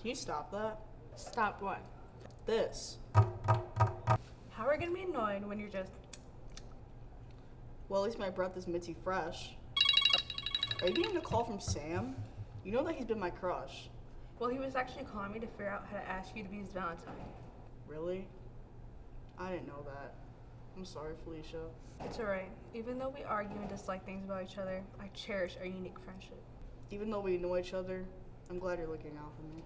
Can you stop that? Stop what? This. How are we gonna be annoyed when you're just... Well, at least my breath is minty fresh. Are you getting a call from Sam? You know that he's been my crush. Well, he was actually calling me to figure out how to ask you to be his Valentine. Really? I didn't know that. I'm sorry, Felicia. It's alright. Even though we argue and dislike things about each other, I cherish our unique friendship. Even though we know each other, I'm glad you're looking out for me.